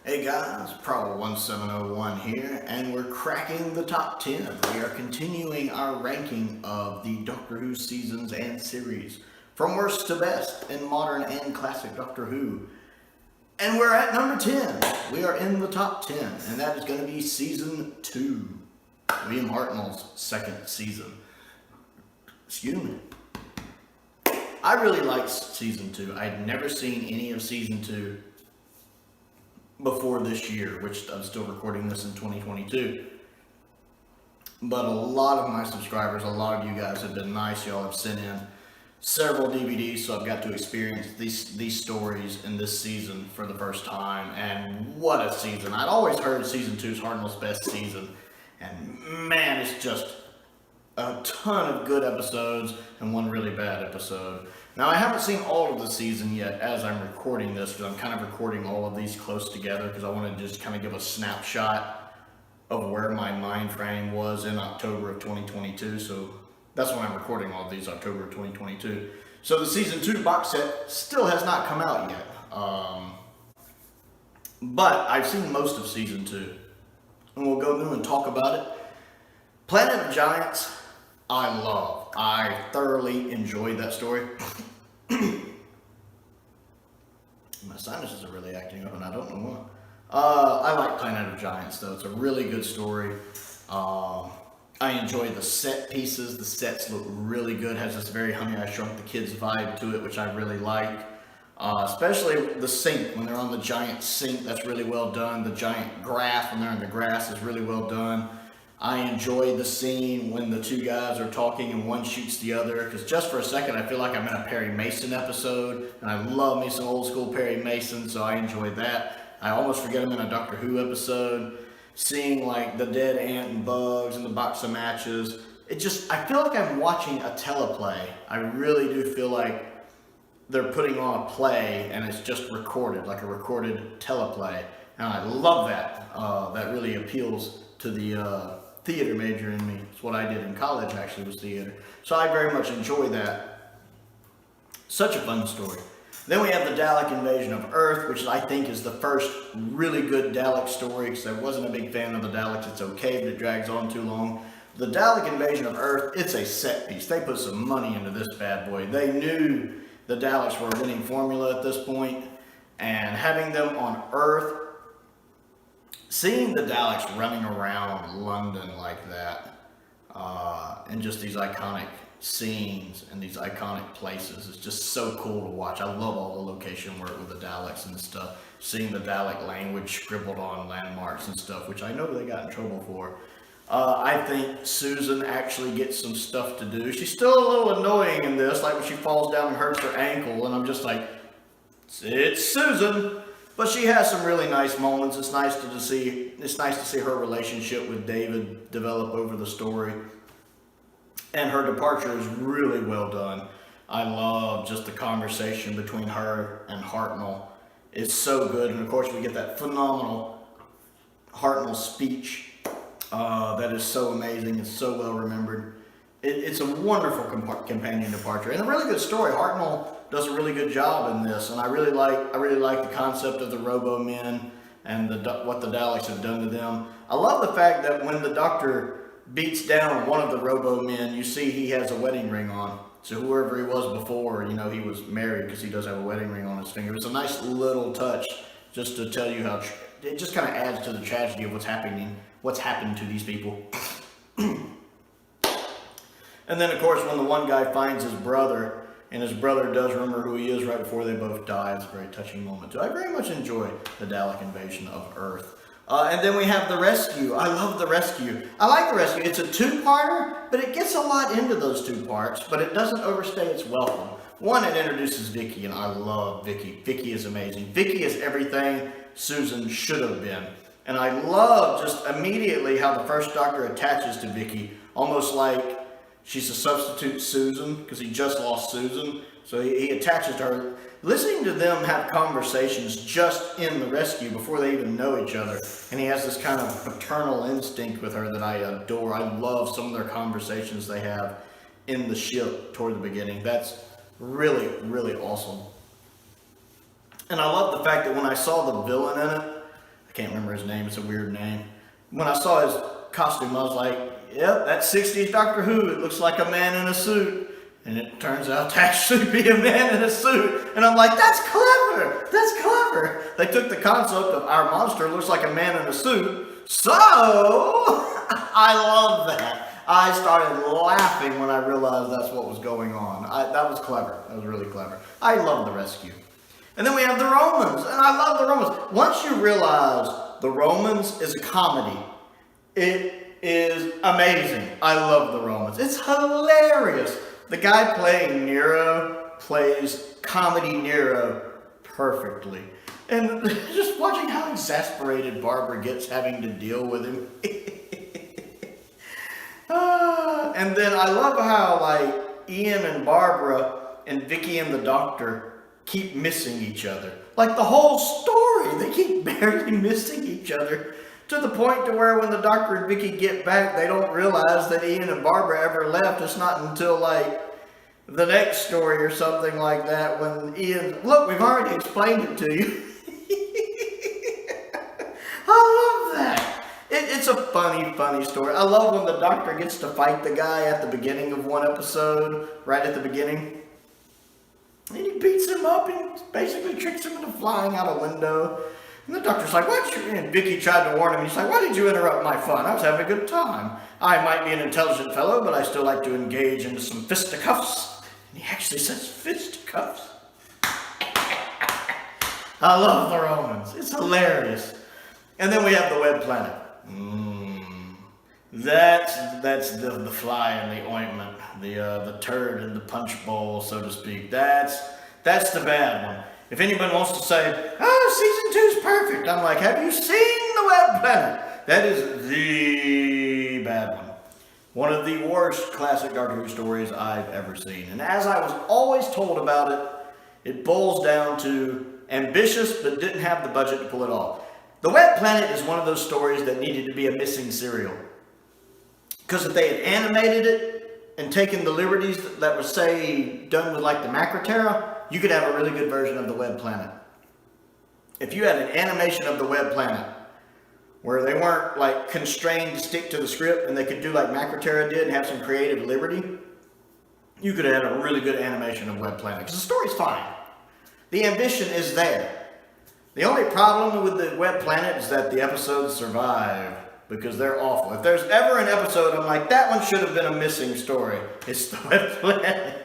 Hey guys, Prowl 1701 here, and we're cracking the top 10. We are continuing our ranking of the Doctor Who seasons and series, from worst to best in modern and classic Doctor Who. And we're at number 10. We are in the top 10, and that is going to be season 2, William Hartnell's second season. Excuse me. I really liked season 2. I'd never seen any of season 2 before this year, which I'm still recording this in 2022. But a lot of my subscribers, a lot of you guys have been nice. Y'all have sent in several DVDs, so I've got to experience these stories in this season for the first time. And what a season. I'd always heard season 2 is Hartnell's best season. And man, it's just a ton of good episodes and one really bad episode. Now, I haven't seen all of the season yet as I'm recording this, because I'm kind of recording all of these close together because I want to just kind of give a snapshot of where my mind frame was in October of 2022. So that's when I'm recording all of these, October of 2022. So the season 2 box set still has not come out yet. But I've seen most of season 2. And we'll go through and talk about it. Planet of Giants, I thoroughly enjoyed that story. My sinuses are really acting up and I don't know why. I like Planet of Giants though. It's a really good story. I enjoy the set pieces. The sets look really good. Has this very Honey, I Shrunk the Kids vibe to it, which I really like. Especially the sink, when they're on the giant sink, that's really well done. The giant grass, when they're in the grass, is really well done. I enjoy the scene when the two guys are talking and one shoots the other, because just for a second I feel like I'm in a Perry Mason episode, and I love me some old school Perry Mason, so I enjoyed that. I almost forget I'm in a Doctor Who episode. Seeing like the dead ant and bugs and the box of matches, I feel like I'm watching a teleplay. I really do feel like they're putting on a play and it's just recorded, like a recorded teleplay, and I love that. That really appeals to the theater major in me. It's what I did in college, actually, was theater. So I very much enjoy that. Such a fun story. Then we have the Dalek invasion of Earth, which I think is the first really good Dalek story, because I wasn't a big fan of the Daleks. It's okay, but it drags on too long. The Dalek invasion of Earth, it's a set piece. They put some money into this bad boy. They knew the Daleks were a winning formula at this point, and having them on Earth, seeing the Daleks running around London like that, and just these iconic scenes and these iconic places, is just so cool to watch. I love all the location work with the Daleks and stuff. Seeing the Dalek language scribbled on landmarks and stuff, which I know they got in trouble for. I think Susan actually gets some stuff to do. She's still a little annoying in this, like when she falls down and hurts her ankle, and I'm just like, it's Susan. But she has some really nice moments. It's nice to see her relationship with David develop over the story. And her departure is really well done. I love just the conversation between her and Hartnell. It's so good. And of course we get that phenomenal Hartnell speech that is so amazing and so well remembered. It's a wonderful companion departure and a really good story. Hartnell does a really good job in this, and I really like the concept of the Robo-Men and what the Daleks have done to them. I love the fact that when the Doctor beats down one of the Robo-Men, you see he has a wedding ring on. So whoever he was before, he was married, because he does have a wedding ring on his finger. It's a nice little touch just to tell you how it just kind of adds to the tragedy of what's happened to these people. And then, of course, when the one guy finds his brother, and his brother does remember who he is right before they both die, it's a very touching moment, too. I very much enjoy the Dalek invasion of Earth. And then we have The Rescue. I love The Rescue. I like The Rescue. It's a two-parter, but it gets a lot into those two parts, but it doesn't overstay its welcome. One, it introduces Vicky, and I love Vicky. Vicky is amazing. Vicky is everything Susan should have been. And I love just immediately how the first Doctor attaches to Vicky, almost like she's a substitute Susan, because he just lost Susan. So he attaches to her. Listening to them have conversations just in The Rescue before they even know each other. And he has this kind of paternal instinct with her that I adore. I love some of their conversations they have in the ship toward the beginning. That's really, really awesome. And I love the fact that when I saw the villain in it, I can't remember his name, it's a weird name. When I saw his costume, I was like, yep, that's 60s Doctor Who. It looks like a man in a suit. And it turns out to actually be a man in a suit. And I'm like, that's clever. That's clever. They took the concept of our monster looks like a man in a suit. So, I love that. I started laughing when I realized that's what was going on. That was clever. That was really clever. I love the rescue. And then we have the Romans. And I love the Romans. Once you realize the Romans is a comedy, it is amazing. I love the Romans. It's hilarious. The guy playing Nero plays comedy Nero perfectly. And just watching how exasperated Barbara gets having to deal with him. And then I love how like Ian and Barbara and Vicky and the Doctor keep missing each other. Like the whole story, they keep barely missing each other. To the point to where when the Doctor and Vicky get back, they don't realize that Ian and Barbara ever left. It's not until like the next story or something like that when Ian, look, we've already explained it to you. I love that. It's a funny story. I love when the Doctor gets to fight the guy at the beginning of one episode, right at the beginning. And he beats him up and basically tricks him into flying out a window. And the Doctor's like, what? And Vicky tried to warn him. He's like, why did you interrupt my fun? I was having a good time. I might be an intelligent fellow, but I still like to engage into some fisticuffs. And he actually says fisticuffs. I love the Romans. It's hilarious. And then we have the Web Planet. That's the fly in the ointment. The turd in the punch bowl, so to speak. That's the bad one. If anyone wants to say, season 2's perfect, I'm like, have you seen the Web Planet? That is the bad one. One of the worst classic Doctor Who stories I've ever seen. And as I was always told about it, it boils down to ambitious but didn't have the budget to pull it off. The Web Planet is one of those stories that needed to be a missing serial. Because if they had animated it and taken the liberties that were, say, done with like the Macroterra, you could have a really good version of the Web Planet. If you had an animation of the Web Planet where they weren't like constrained to stick to the script and they could do like Macroterra did and have some creative liberty, you could have had a really good animation of Web Planet. Because the story's fine. The ambition is there. The only problem with the Web Planet is that the episodes survive because they're awful. If there's ever an episode I'm like, that one should have been a missing story, it's the Web Planet.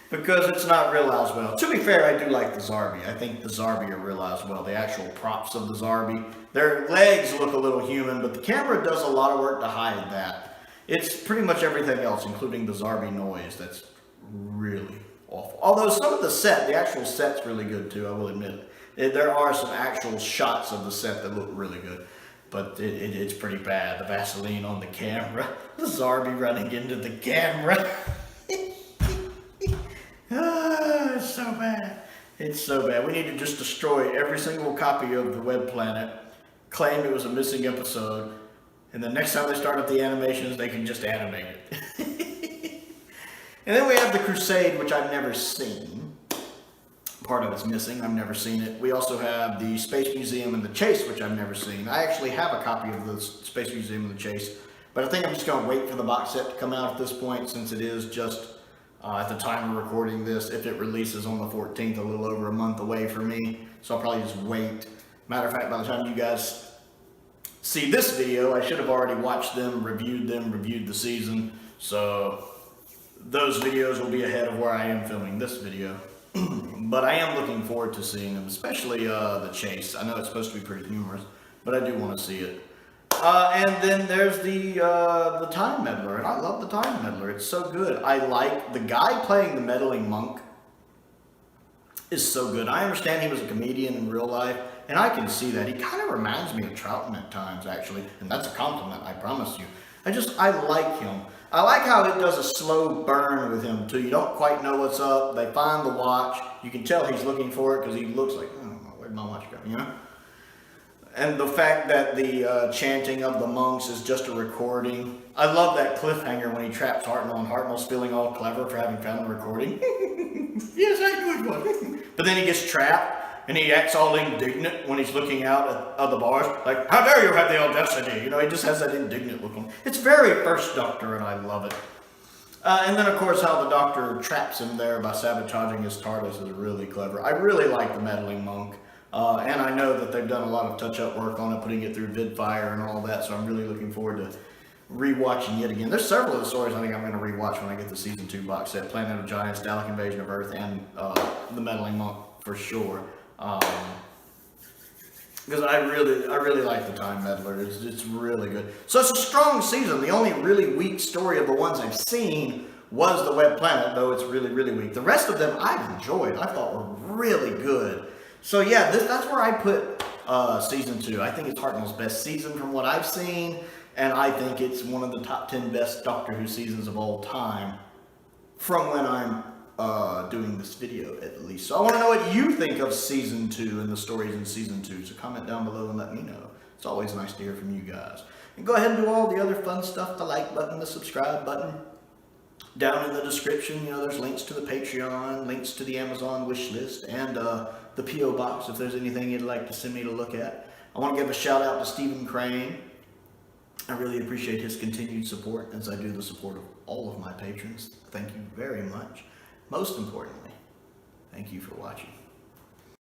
Because it's not realized well. To be fair, I do like the Zarbi. I think the Zarbi are realized well. The actual props of the Zarbi. Their legs look a little human, but the camera does a lot of work to hide that. It's pretty much everything else, including the Zarbi noise, that's really awful. Although some of the actual set's really good too, I will admit. There are some actual shots of the set that look really good. But it's pretty bad. The Vaseline on the camera. The Zarbi running into the camera. It's so bad. It's so bad. We need to just destroy every single copy of the Web Planet, claim it was a missing episode, and the next time they start up the animations, they can just animate it. And then we have the Crusade, which I've never seen. Part of it's missing. I've never seen it. We also have the Space Museum and the Chase, which I've never seen. I actually have a copy of the Space Museum and the Chase, but I think I'm just going to wait for the box set to come out at this point, since it is just at the time of recording this. If it releases on the 14th, a little over a month away for me, so I'll probably just wait. Matter of fact, by the time you guys see this video, I should have already watched them, reviewed the season, so those videos will be ahead of where I am filming this video. But I am looking forward to seeing them, especially the Chase. I know it's supposed to be pretty humorous, but I do want to see it. And then there's the Time Meddler, and I love the Time Meddler. It's so good. I like the guy playing the meddling monk is so good. I understand he was a comedian in real life, and I can see that. He kind of reminds me of Troutman at times, actually, and that's a compliment, I promise you. I like him. I like how it does a slow burn with him, too. You don't quite know what's up. They find the watch. You can tell he's looking for it because he looks like, oh, where'd my watch go, you know? And the fact that the chanting of the monks is just a recording. I love that cliffhanger when he traps Hartnell, and Hartnell's feeling all clever for having found the recording. Yes, I knew it was. But then he gets trapped. and he acts all indignant when he's looking out at the bars. Like, how dare you have the audacity? You know, he just has that indignant look on. It's very First Doctor, and I love it. And then, of course, how the Doctor traps him there by sabotaging his TARDIS is really clever. I really like the meddling monk. And I know that they've done a lot of touch-up work on it, putting it through Vidfire and all that, so I'm really looking forward to rewatching it again. There's several of the stories I think I'm going to rewatch when I get the Season 2 box set. Planet of Giants, Dalek Invasion of Earth, and The Meddling Monk for sure. Because I really like the Time Meddler. It's really good. So it's a strong season. The only really weak story of the ones I've seen was the Web Planet, though it's really, really weak. The rest of them I've enjoyed. I thought were really good. So yeah, that's where I put Season 2. I think it's Hartnell's best season from what I've seen, and I think it's one of the top 10 best Doctor Who seasons of all time from when I'm doing this video, at least. So I want to know what you think of Season 2 and the stories in Season 2, so comment down below and let me know. It's always nice to hear from you guys. And go ahead and do all the other fun stuff, the like button, the subscribe button. Down in the description, you know, there's links to the Patreon, links to the Amazon wish list, and the P.O. Box if there's anything you'd like to send me to look at. I want to give a shout out to Stephen Crane. I really appreciate his continued support, as I do the support of all of my patrons. Thank you very much. Most importantly, thank you for watching.